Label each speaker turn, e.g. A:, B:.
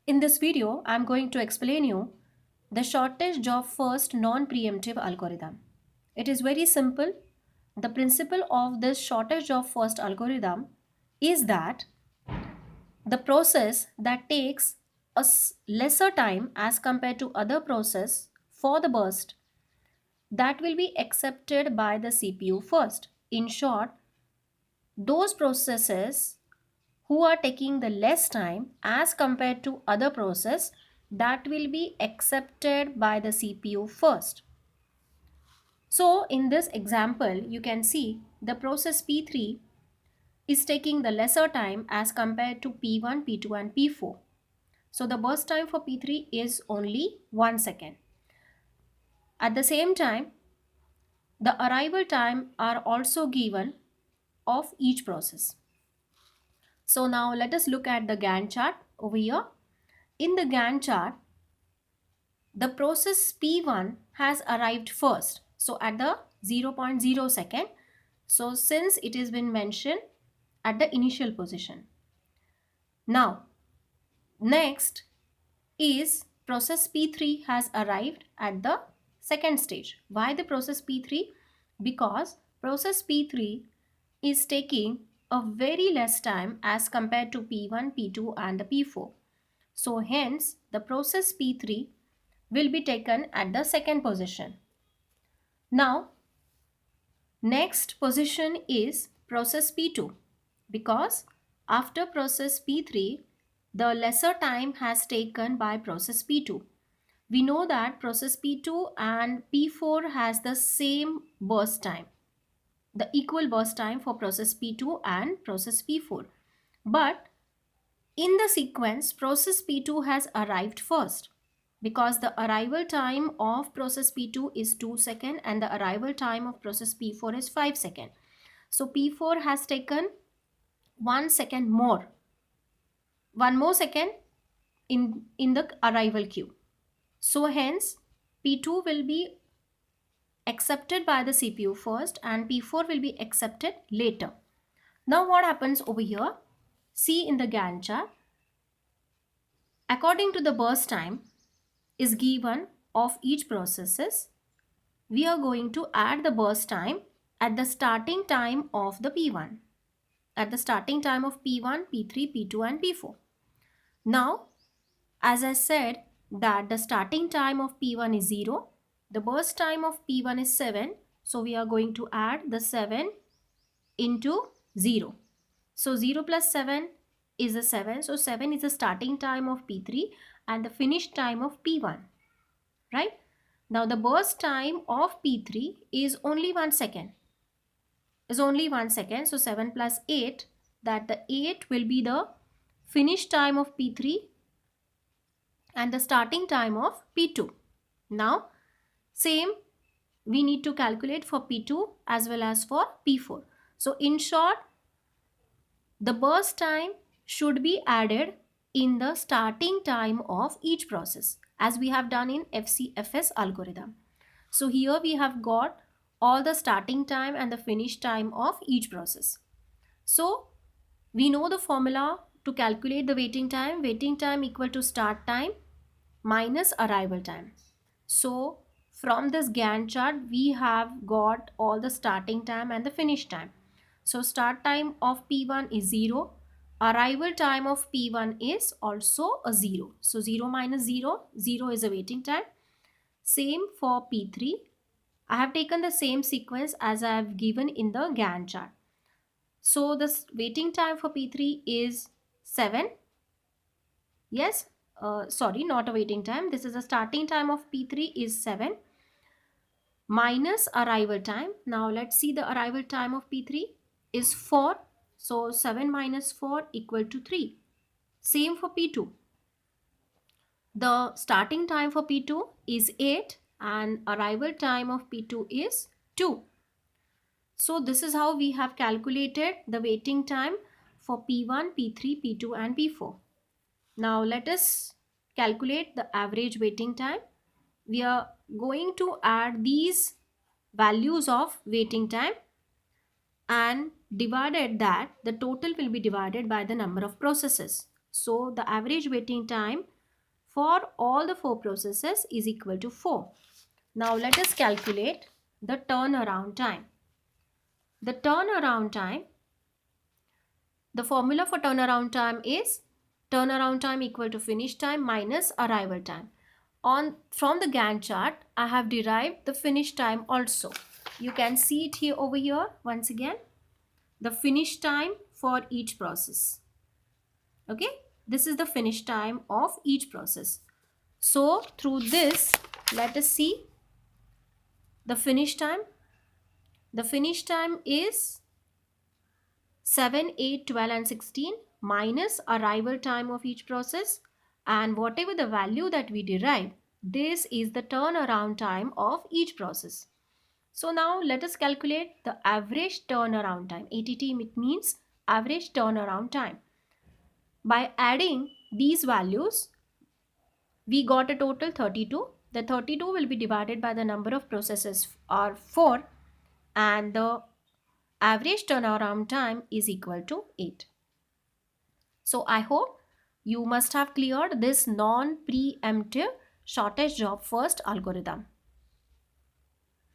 A: In this video, I'm going to explain you the shortest job first non-preemptive algorithm. It is very simple. The principle of this shortest job first algorithm is that the process that takes lesser time as compared to other process for the burst that will be accepted by the CPU first. In short, those processes who are taking the less time as compared to other process that will be accepted by the CPU first. So in this example, you can see the process P3 is taking the lesser time as compared to P1, P2 and P4. So the burst time for P3 is only 1 second. At the same time, the arrival time are also given of each process. So now let us look at the Gantt chart over here. In the Gantt chart, the process P1 has arrived first. So at the 0.0 second. So since it has been mentioned at the initial position. Now, next is process P3 has arrived at the second stage. Why the process P3? Because process P3 is taking a very less time as compared to P1, P2 and the P4. So hence the process P3 will be taken at the second position. Now next position is process P2 because after process P3 the lesser time has taken by process P2. We know that process P2 and P4 has the same burst time, the equal burst time for process P2 and process P4. But in the sequence, process P2 has arrived first because the arrival time of process P2 is 2 seconds and the arrival time of process P4 is 5 seconds. So P4 has taken 1 second more, 1 more second in the arrival queue. So hence P2 will be accepted by the CPU first and P4 will be accepted later. Now what happens over here? See in the Gantt chart. According to the burst time is given of each processes, we are going to add the burst time at the starting time of the P1. At the starting time of P1, P3, P2 and P4. Now, as I said that the starting time of P1 is 0, the burst time of P1 is 7. So we are going to add the 7 into 0. So 0 plus 7 is a 7. So 7 is the starting time of P3 and the finish time of P1. Right? Now the burst time of P3 is only 1 second. Is only 1 second. So 7 plus 8, that the 8 will be the finish time of P3 and the starting time of P2. Now same we need to calculate for P2 as well as for P4. So in short, the burst time should be added in the starting time of each process as we have done in FCFS algorithm. So here we have got all the starting time and the finish time of each process. So we know the formula to calculate the waiting time equal to start time minus arrival time. So from this Gantt chart, we have got all the starting time and the finish time. So start time of P1 is 0. Arrival time of P1 is also a 0. So 0 minus 0, 0 is a waiting time. Same for P3. I have taken the same sequence as I have given in the Gantt chart. So this waiting time for P3 is 7. Yes, sorry, not a waiting time. This is the starting time of P3 is 7 minus arrival time. Now let's see the arrival time of P3 is 4. So 7 minus 4 equal to 3. Same for P2. The starting time for P2 is 8 and arrival time of P2 is 2. So this is how we have calculated the waiting time for P1, P3, P2 and P4. Now let us calculate the average waiting time. We are going to add these values of waiting time and divided that, the total will be divided by the number of processes. So the average waiting time for all the 4 processes is equal to 4. Now let us calculate the turnaround time. The turnaround time, the formula for turnaround time is turnaround time equal to finish time minus arrival time. From the Gantt chart, I have derived the finish time also. You can see it here over here once again. The finish time for each process. Okay, this is the finish time of each process. So through this, let us see the finish time. The finish time is 7, 8, 12 and 16 minus arrival time of each process, and whatever the value that we derive, this is the turnaround time of each process. So now let us calculate the average turnaround time. ATT means average turnaround time. By adding these values, we got a total 32. The 32 will be divided by the number of processes are 4, and the average turnaround time is equal to 8. So I hope you must have cleared this non-preemptive shortest job first algorithm.